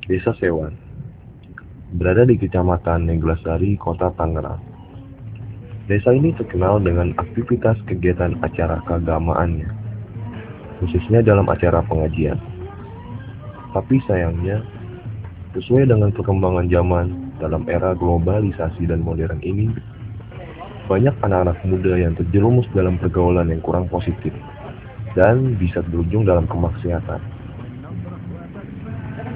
Desa Sewan, berada di Kecamatan Neglasari, Kota Tangerang. Desa ini terkenal dengan aktivitas kegiatan acara keagamaannya, khususnya dalam acara pengajian. Tapi sayangnya, sesuai dengan perkembangan zaman dalam era globalisasi dan modern ini, banyak anak-anak muda yang terjerumus dalam pergaulan yang kurang positif dan bisa berujung dalam kemaksiatan.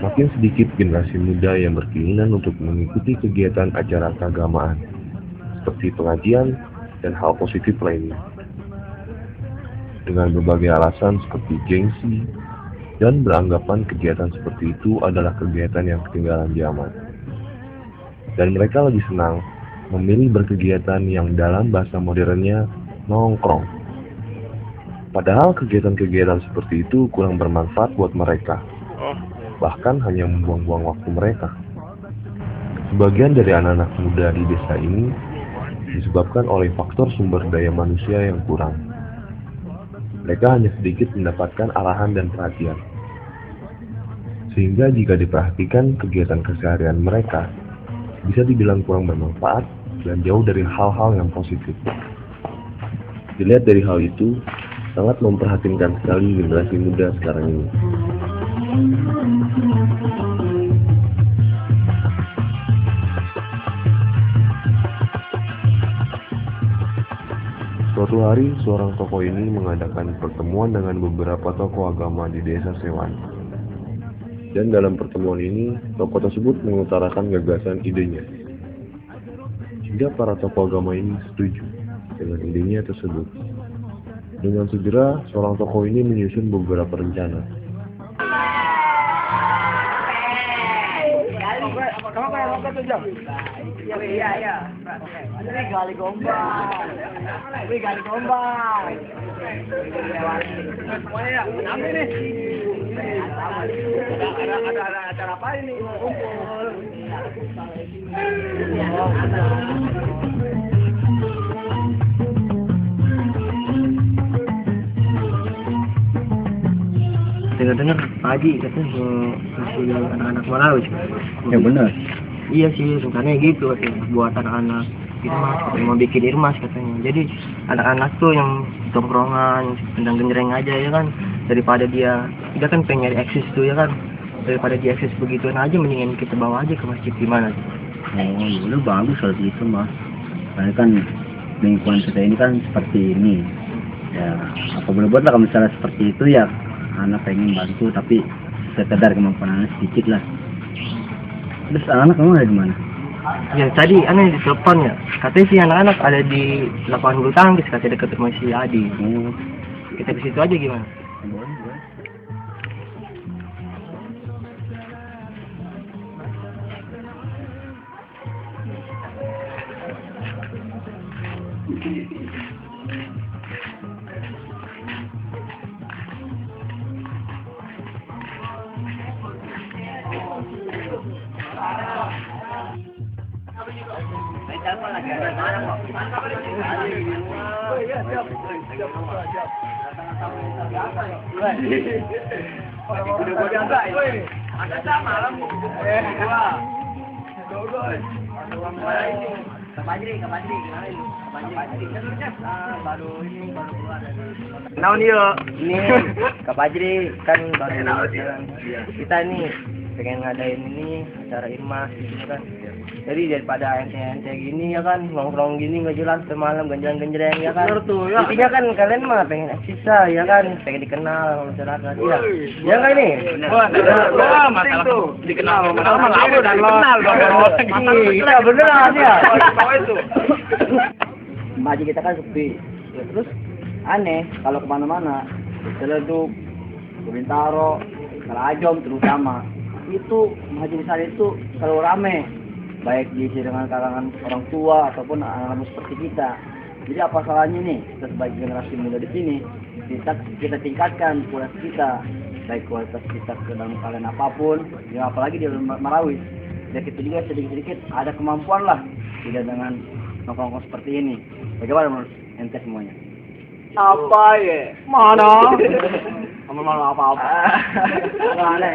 Makin sedikit generasi muda yang berkeinginan untuk mengikuti kegiatan acara keagamaan, seperti pengajian dan hal positif lainnya. Dengan berbagai alasan seperti gengsi, dan beranggapan kegiatan seperti itu adalah kegiatan yang ketinggalan zaman. Dan mereka lebih senang memilih berkegiatan yang dalam bahasa modernnya nongkrong. Padahal kegiatan-kegiatan seperti itu kurang bermanfaat buat mereka, bahkan hanya membuang-buang waktu mereka. Sebagian dari anak-anak muda di desa ini disebabkan oleh faktor sumber daya manusia yang kurang. Mereka hanya sedikit mendapatkan arahan dan perhatian. Sehingga jika diperhatikan kegiatan keseharian mereka, bisa dibilang kurang bermanfaat dan jauh dari hal-hal yang positif. Dilihat dari hal itu, sangat memperhatinkan sekali generasi muda sekarang ini. Suatu hari, seorang tokoh ini mengadakan pertemuan dengan beberapa tokoh agama di desa Sewan. Dan dalam pertemuan ini, tokoh tersebut mengutarakan gagasan idenya. Hingga para tokoh agama ini setuju dengan idenya tersebut. Dengan segera, seorang tokoh ini menyusun beberapa rencana. Ada acara apa ini? Kumpul. Dengar-dengar Pak Haji katanya mau kasih anak-anak Malawi. Ya benar. Iya sih, rencananya gitu katanya, buat anak-anak Irmas, katanya mau bikin Irmas katanya. Jadi anak-anak tuh yang tongkrongan, tendang genjreng aja ya kan, daripada dia kan pengen nyari eksis tuh ya kan, daripada dia eksis begituan aja, mendingan kita bawa aja ke masjid gimana sih? Oh, udah bagus kalau gitu mas. Karena kan lingkungan kita ini kan seperti ini. Ya, apa boleh buat lah kalau misalnya seperti itu ya. Anak pengen bantu tapi sekedar kemampuan anak sedikit lah. Terus anak kamu ada di mana? Ya tadi aneh di telepon ya, katanya sih anak-anak ada di lapangan bulu tangkis, katanya dekat rumah si Adi. Oh, Kita ke situ aja gimana? boleh, boleh. Nah ini Kak Fajri kan baru kita nih pengen ngadain ini acara Irmas gitu kan. Jadi daripada ente gini ya kan, nongkrong gini nggak jelas semalam genjreng ya kan. Intinya kan kalian mah pengen eksisa ya kan, pengen dikenal sama masyarakat ya. Ya nggak ini? Wah, masalah tuh dikenal. Masalah mah lama udah dikenal dong. Iya beneran ya. Itu. Haji kita kan sepi. Ya, terus aneh kalau kemana-mana, Ciledug, Bintaro, Kalajom terutama itu haji di sana itu selalu rame, baik diisi dengan kalangan orang tua ataupun anak-anak seperti kita. Jadi apa salahnya nih kita sebagai generasi muda di sini kita tingkatkan kualitas kita, baik kualitas kita ke dalam kalian apapun, ya apalagi di Marawi. Dan kita juga sedikit-sedikit ada kemampuan lah, tidak dengan nongkrong seperti ini. Bagaimana menurut ente semuanya? Apa ya? Mana? malu apa-apa. Aneh,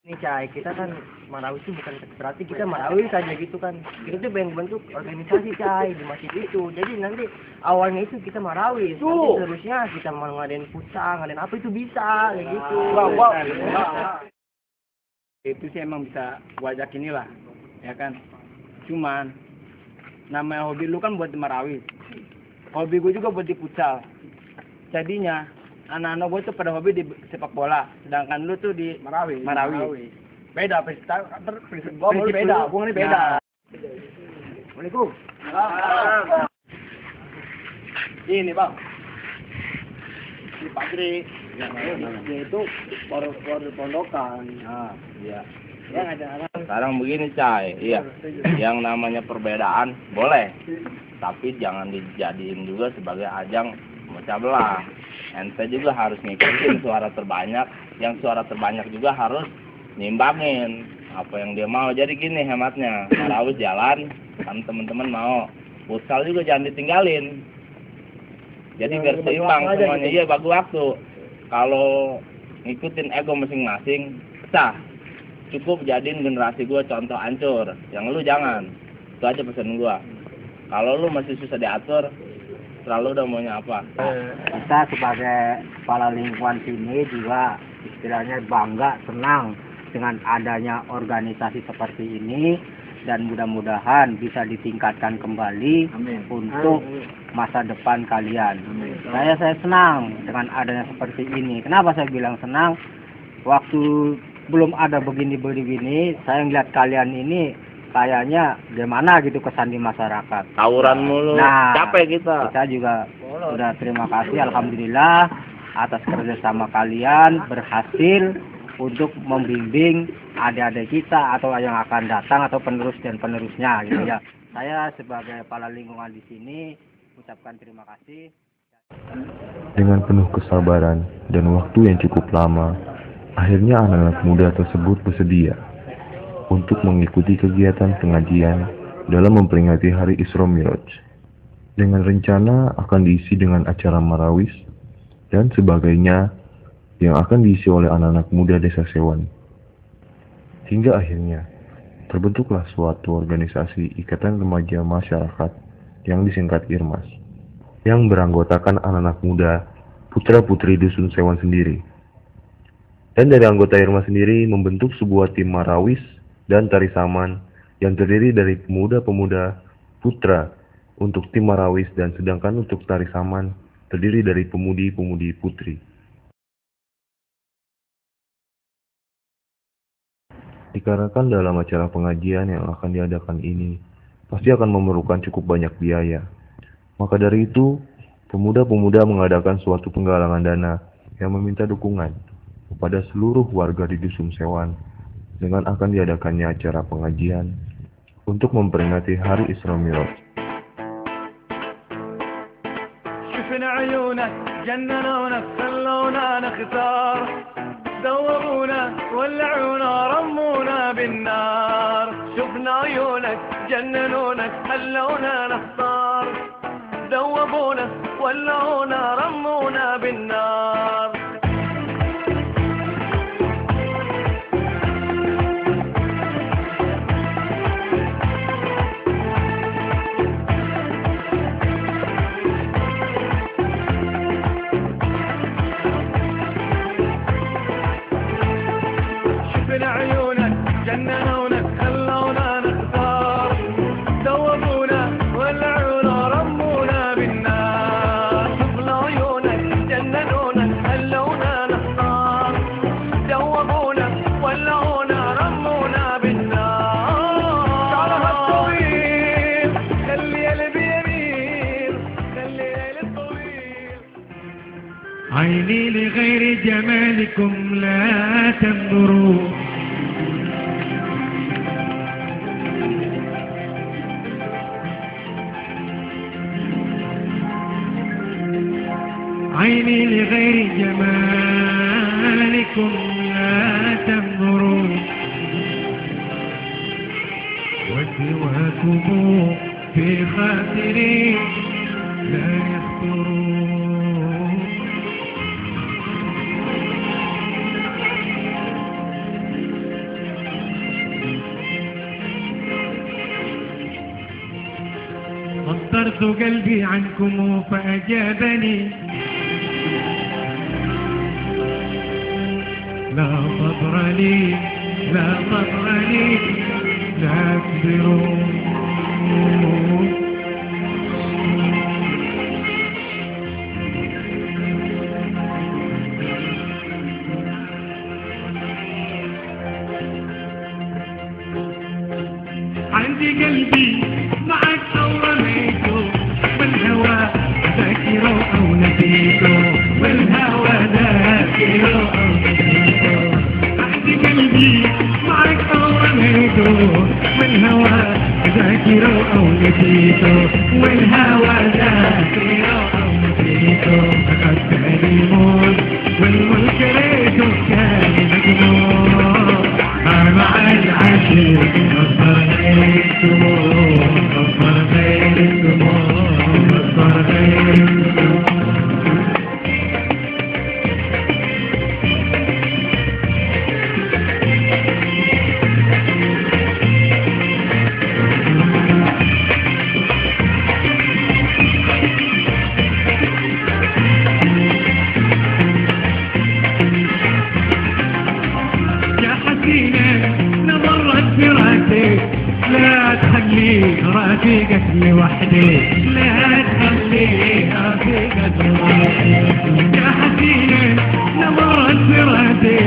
Ini Cai, kita kan Marawis itu bukan berarti kita Marawis saja gitu kan. Kita tuh pengen bentuk organisasi Cai di masjid itu. Jadi nanti awalnya itu kita Marawis, nanti terusnya kita mau ngadain futsal, ngadain apa itu bisa kayak gitu. Itu sih emang bisa gua ajakin inilah, ya kan. Cuman namanya hobi lu kan buat di Marawis, hobi gue juga buat di futsal. Jadinya anak-anak gue tuh pada hobi di sepak bola, sedangkan lu tuh di Marawis. Beda prinsip gua mau beda, hubungannya beda. Assalamualaikum. Ini bang, di Padri, Dia itu pondokan. iya. Ya ada. Sekarang begini Cai, iya, yang namanya perbedaan boleh, tapi jangan dijadiin juga sebagai ajang memecah belah. Ente juga harus ngikutin suara terbanyak, yang suara terbanyak juga harus nimbangin apa yang dia mau. Jadi gini hematnya, Marawis jalan, kan teman-teman mau, futsal juga jangan ditinggalin. Jadi biar seimbang semuanya, iya bagi waktu. Kalau ngikutin ego masing-masing, sah. Cukup jadiin generasi gue contoh ancur, yang lu jangan. Itu aja pesan gue. Kalau lu masih susah diatur, terlalu udah maunya apa. Kita sebagai kepala lingkungan sini juga istilahnya bangga, senang dengan adanya organisasi seperti ini dan mudah-mudahan bisa ditingkatkan kembali untuk masa depan kalian. Saya senang dengan adanya seperti ini. Kenapa saya bilang senang? Waktu belum ada begini, saya ngeliat kalian ini kayaknya gimana gitu kesan di masyarakat. Tawuran mulu, capek kita. Kita juga sudah terima kasih, alhamdulillah atas kerjasama kalian berhasil untuk membimbing adik-adik kita atau yang akan datang atau penerus dan penerusnya gitu ya. Saya sebagai kepala lingkungan di sini ucapkan terima kasih. Dengan penuh kesabaran dan waktu yang cukup lama, akhirnya anak-anak muda tersebut bersedia untuk mengikuti kegiatan pengajian dalam memperingati Hari Isra Miraj. Dengan rencana akan diisi dengan acara marawis dan sebagainya yang akan diisi oleh anak-anak muda Desa Sewan. Hingga akhirnya terbentuklah suatu organisasi Ikatan Remaja Masyarakat yang disingkat IRMAS, yang beranggotakan anak-anak muda putra-putri Dusun Sewan sendiri. Dan dari anggota IRMAS sendiri membentuk sebuah tim marawis dan tari saman yang terdiri dari pemuda-pemuda putra untuk tim marawis dan sedangkan untuk tari saman terdiri dari pemudi-pemudi putri. Dikarenakan dalam acara pengajian yang akan diadakan ini pasti akan memerlukan cukup banyak biaya. Maka dari itu, pemuda-pemuda mengadakan suatu penggalangan dana yang meminta dukungan kepada seluruh warga di Dusun Sewan dengan akan diadakannya acara pengajian untuk memperingati Hari Isra Miraj. شفنا عيونك جننونا خلونا نختار دورونا ولعونا رمونا بالنار شفنا عيونك جننونا خلونا نختار ذوبونا ولعونا رمونا بالنار شفنا عيونك جننونا خلونا نختار ذوبونا ولعونا رمونا بالنار شفنا عيونك جننونا خلونا نختار ذوبونا ولعونا رمونا بالنار شعرها الطويل خلي قلبي يميل خلي ليلي الطويل عيني لغير جمالكم لا تنظروا عيني لغير جمالكم لا تنظروا وسواكم في خاطري لا يخطرون عجزت قلبي عنكم فأجابني لا صبر لي لا صبر لي لا تصبروا عندي قلبي معك أو رميته والهوى ذاكره أو نسيته والهوى ذاكره أو نسيته عندي قلبي معك أو رميته والهوى ذاكره أو نسيته والهوى ذاكره أو نسيته أخذت الموت والملك ريته كان مجنون مع العشق أصبر غير الدموع أصبر غير الدموع أصبر غير الدموع لا تخلي رفيقك لوحدي لا تخلي رفيقك لوحدي يا حسين نظرت فراتي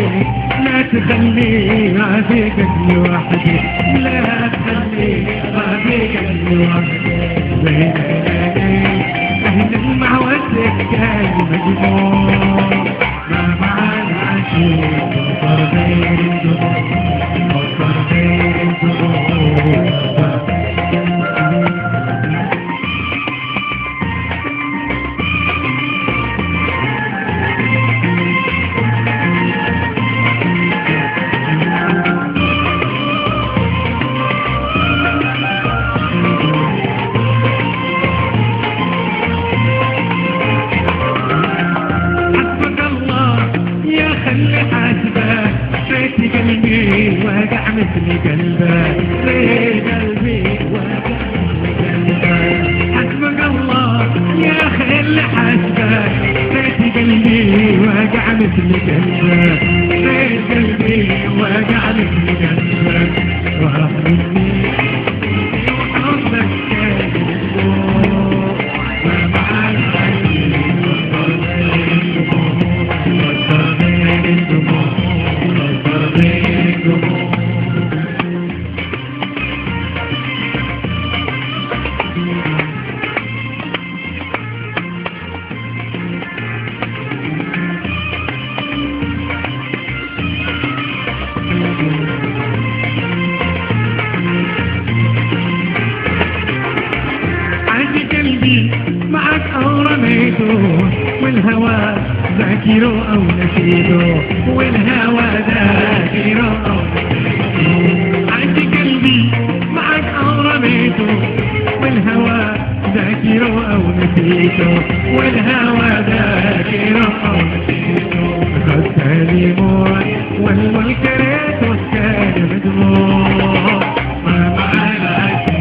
لا تخلي رفيقك لوحدي لا تخلي رفيقك لوحدي بين عينيك أهل المعوزك كان مجنون ما مع العشيق وصر غير الدموع وصر غير الدموع مثل قلبك ليه قلبي وقع قلبك حسبك الله يا أخي اللي حسبك بيت قلبي وقع مثل قلبك بيت قلبي وقع مثل قلبك وراح مني وحبك كان يسوق ما مع العين وصر غير الدموع وصر غير الدموع وصر غير الدموع معك أو رميته والهوى ذاكره أو نسيته والهوى ذاكره أو نسيته عندي قلبي معك أو رميته والهوى ذاكره أو نسيته والهوى ذاكره أو نسيته خدت لي موت والملك ريته كان مدموع ما مع العشق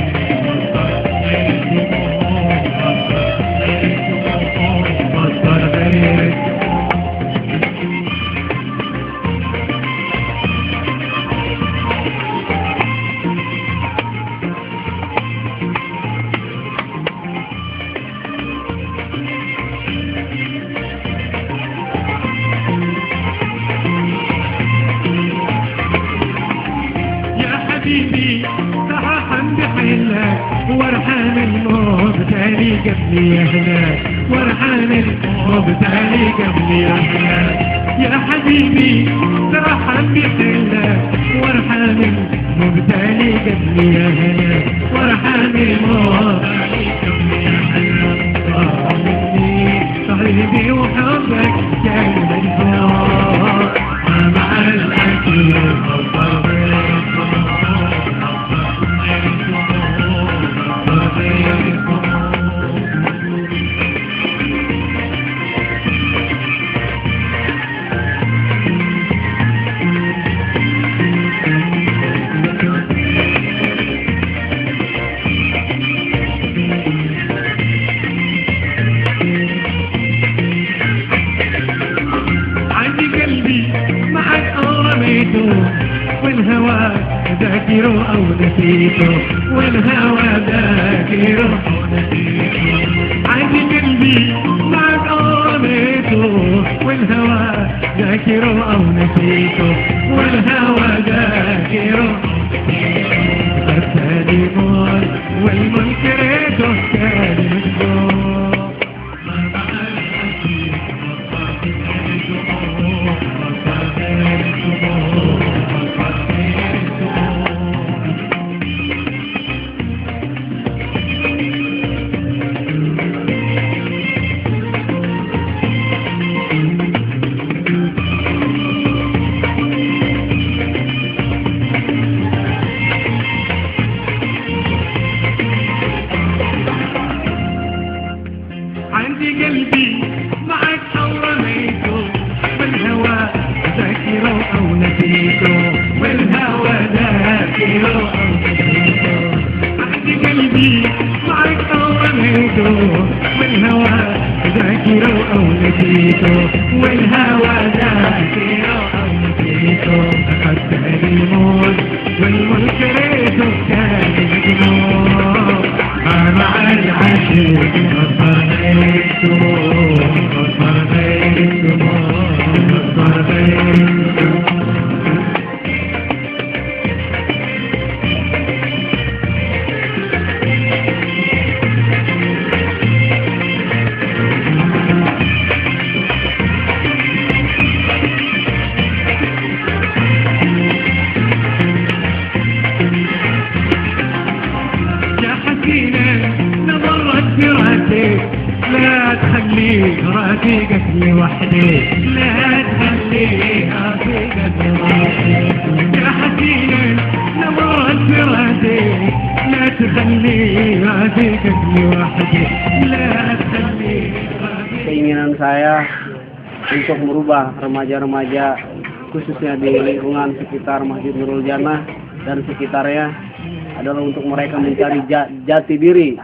ورحان الموت تالي قبلي هناك ورحان الموت تالي قبلي هناك يا حبيبي فرحان بحلك ورحان الموت تالي قبلي هناك ورحان الموت تالي قبلي هناك صاحبي وحبك كان مجنون ما مع الأكل ذاكر أو نسيت والهوى ذاكر أو نسيت عندي قلبي معك رميته والهوى ذاكر أو نسيت والهوى ذاكر الثاني مول والمنكر الثاني مجبور عندي قلبي معك أو رميته والهوى ذاكره أو نسيته والهوى ذاكره أو نسيته عندي قلبي معك أو رميته والهوى ذاكره أو نسيته والهوى ذاكره أو نسيته أخذت الموت والمنكر كان مجنون مع العاشق أصبر غير السموم أصبر غير السموم أصبر غير السموم لا تخليك رفيقك لوحدي لا تخليك رفيقك لوحدي يا حسينا نمرت براسي لا تخليك رفيقك لوحدي لا تخليك. Keinginan saya untuk merubah remaja-remaja khususnya di lingkungan sekitar Masjid Nurul Jannah dan sekitarnya adalah untuk mereka mencari jati diri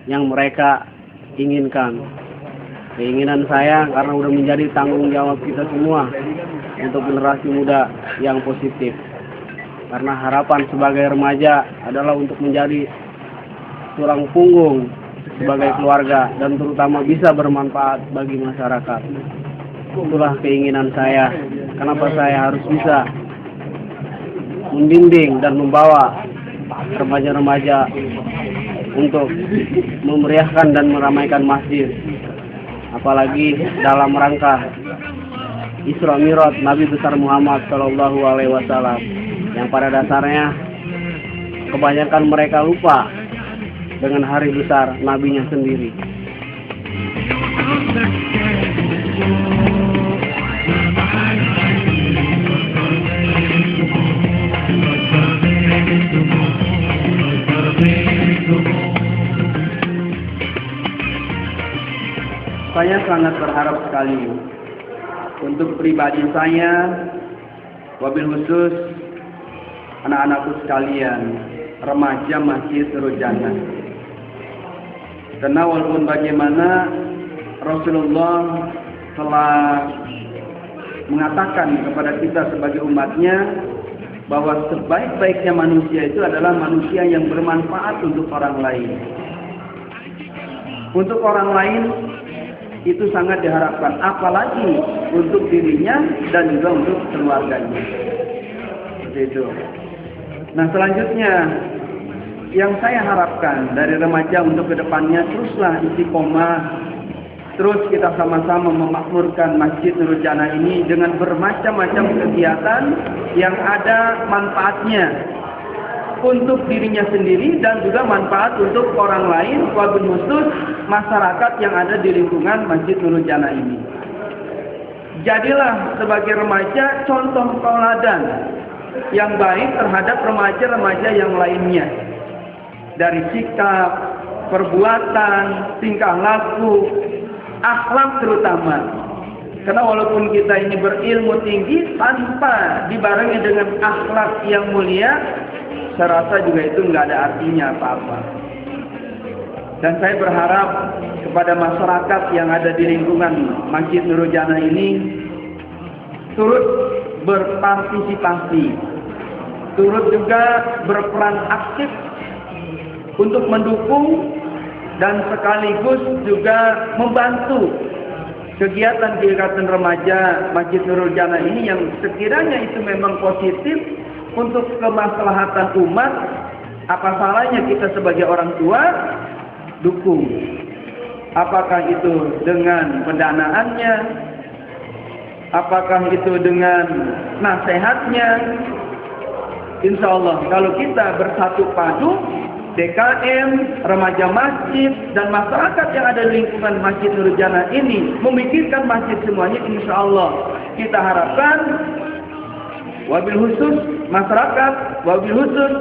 yang mereka inginkan. Keinginan saya karena udah menjadi tanggung jawab kita semua untuk generasi muda yang positif. Karena harapan sebagai remaja adalah untuk menjadi tulang punggung sebagai keluarga dan terutama bisa bermanfaat bagi masyarakat. Itulah keinginan saya. Kenapa saya harus bisa membimbing dan membawa remaja-remaja untuk memeriahkan dan meramaikan masjid, apalagi dalam rangka Isra Mi'raj Nabi besar Muhammad Shallallahu Alaihi Wasallam, yang pada dasarnya kebanyakan mereka lupa dengan hari besar nabinya sendiri. Saya sangat berharap sekali untuk pribadi saya, wabil khusus anak-anakku sekalian, remaja Masjid Nurul Jannah. Karena walaupun bagaimana Rasulullah telah mengatakan kepada kita sebagai umatnya bahwa sebaik-baiknya manusia itu adalah manusia yang bermanfaat untuk orang lain. Untuk orang lain itu sangat diharapkan, apalagi untuk dirinya dan juga untuk keluarganya. Seperti itu. Nah, selanjutnya yang saya harapkan dari remaja untuk kedepannya, teruslah istiqomah, terus kita sama-sama memakmurkan Masjid Nurul Jannah ini dengan bermacam-macam kegiatan yang ada manfaatnya untuk dirinya sendiri dan juga manfaat untuk orang lain, wabil khusus masyarakat yang ada di lingkungan Masjid Nurul Jannah ini. Jadilah sebagai remaja contoh tauladan yang baik terhadap remaja-remaja yang lainnya, dari sikap, perbuatan, tingkah laku, akhlak terutama. Karena walaupun kita ini berilmu tinggi, tanpa dibarengi dengan akhlak yang mulia, saya rasa juga itu nggak ada artinya apa-apa. Dan saya berharap kepada masyarakat yang ada di lingkungan Masjid Nurul Jannah ini turut berpartisipasi turut juga berperan aktif untuk mendukung dan sekaligus juga membantu kegiatan-kegiatan remaja Masjid Nurul Jannah ini yang sekiranya itu memang positif untuk kemaslahatan umat. Apa salahnya kita sebagai orang tua dukung? Apakah itu dengan pendanaannya? Apakah itu dengan nasihatnya? Insya Allah kalau kita bersatu padu, DKM, remaja masjid, dan masyarakat yang ada di lingkungan Masjid Nurul Jannah ini memikirkan masjid semuanya, insya Allah kita harapkan wabil khusus masyarakat, wabil khusus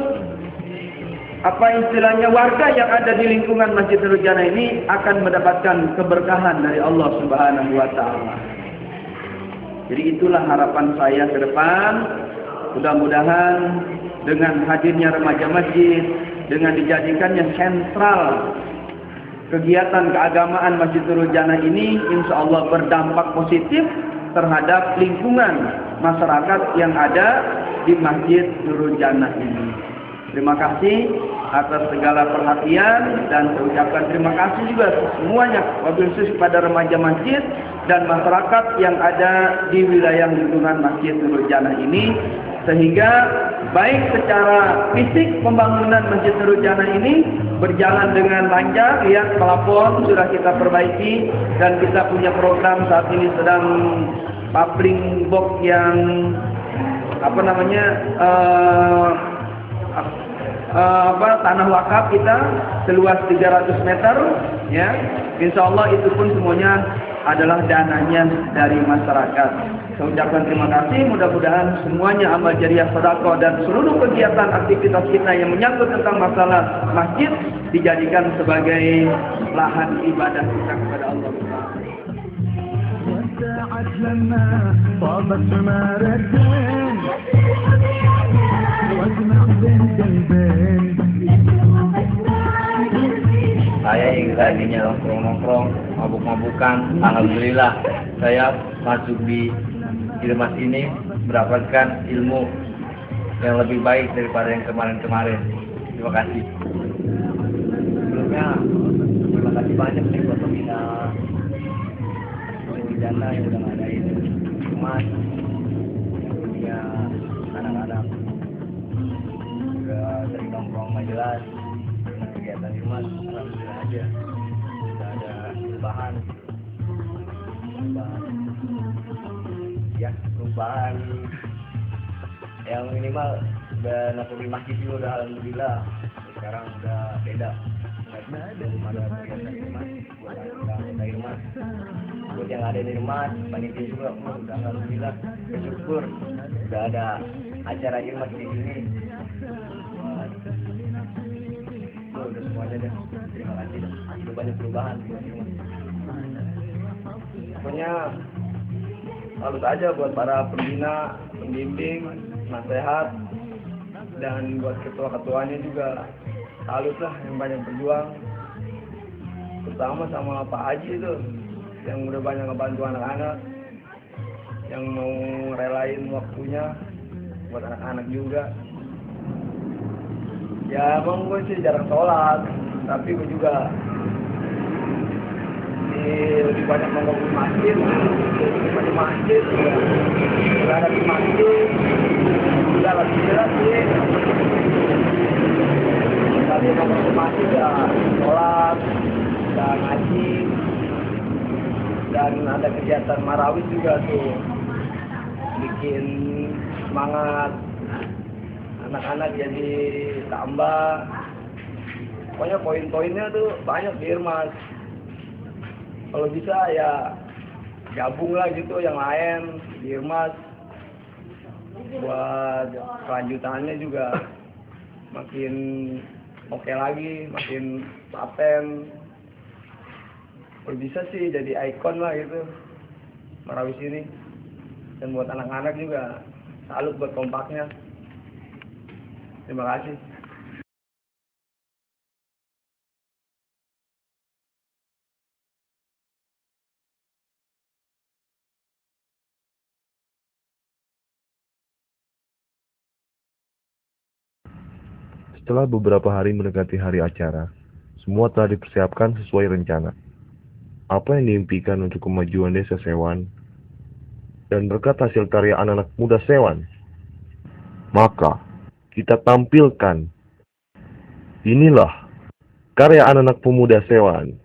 apa istilahnya warga yang ada di lingkungan Masjid Nurul Jannah ini akan mendapatkan keberkahan dari Allah Subhanahu wa Ta'ala. Jadi itulah harapan saya ke depan. Mudah-mudahan dengan hadirnya remaja masjid, dengan dijadikannya sentral kegiatan keagamaan Masjid Nurul Jannah ini, insya Allah berdampak positif terhadap lingkungan masyarakat yang ada di Masjid Nurul Jannah ini. Terima kasih atas segala perhatian dan saya ucapkan terima kasih juga semuanya, wabil khusus kepada remaja masjid dan masyarakat yang ada di wilayah lingkungan Masjid Nurul Jannah ini, sehingga baik secara fisik pembangunan Masjid Nurul Jannah ini berjalan dengan lancar. Lihat pelafon sudah kita perbaiki dan kita punya program saat ini sedang papling box yang apa namanya tanah wakaf kita seluas 300 meter ya. Insya Allah itu pun semuanya adalah dananya dari masyarakat. Saya ucapkan terima kasih, mudah-mudahan semuanya amal jariah sedekah dan seluruh kegiatan aktivitas kita yang menyangkut tentang masalah masjid dijadikan sebagai lahan ibadah kita kepada Allah. Saya yang tadinya nongkrong-nongkrong, mabuk-mabukan, alhamdulillah saya masuk di Ilmas ini mendapatkan ilmu yang lebih baik daripada yang kemarin-kemarin. Terima kasih. Sebelumnya terima kasih banyak nih buat pembina Nurul Jannah yang udah ngadain Ilmas yang punya anak-anak udah sering nongkrong majelis dengan kegiatan Ilmas. Alhamdulillah aja udah ada perubahan ya, perubahan yang minimal udah nakuti masjid juga udah alhamdulillah. Sekarang udah beda belum ada kegiatan Ilmas buat anggota Ilmas, buat yang ada di Ilmas panitia juga udah alhamdulillah bersyukur udah ada acara Ilmas di sini. Udah semuanya deh, terima kasih dah. Udah banyak perubahan di Ilmas. Pokoknya salut aja buat para pembina, pembimbing, nasihat, dan buat ketua-ketuanya juga salut lah yang banyak berjuang, terutama sama Pak Haji itu yang udah banyak ngebantu anak-anak, yang mau relain waktunya buat anak-anak juga. Ya emang gue sih jarang sholat, tapi gue juga lebih banyak nongkrong di masjid, lebih banyak masjid, udah ada di masjid, udah lagi jelas sih. Tadi nongkrong di masjid udah sholat, udah ngaji, dan ada kegiatan marawis juga tuh, bikin semangat anak-anak jadi tambah. Pokoknya poin-poinnya tuh banyak di Ilmas. Kalau bisa ya gabung lah gitu yang lain di Ilmas buat kelanjutannya juga makin oke lagi, makin paten. Kalau bisa sih jadi ikon lah gitu Marawis ini. Dan buat anak-anak juga salut buat kompaknya. Terima kasih. Setelah beberapa hari mendekati hari acara, semua telah dipersiapkan sesuai rencana. Apa yang diimpikan untuk kemajuan desa Sewan dan berkat hasil karya anak-anak muda Sewan, maka kita tampilkan. Inilah karya anak-anak pemuda Sewan.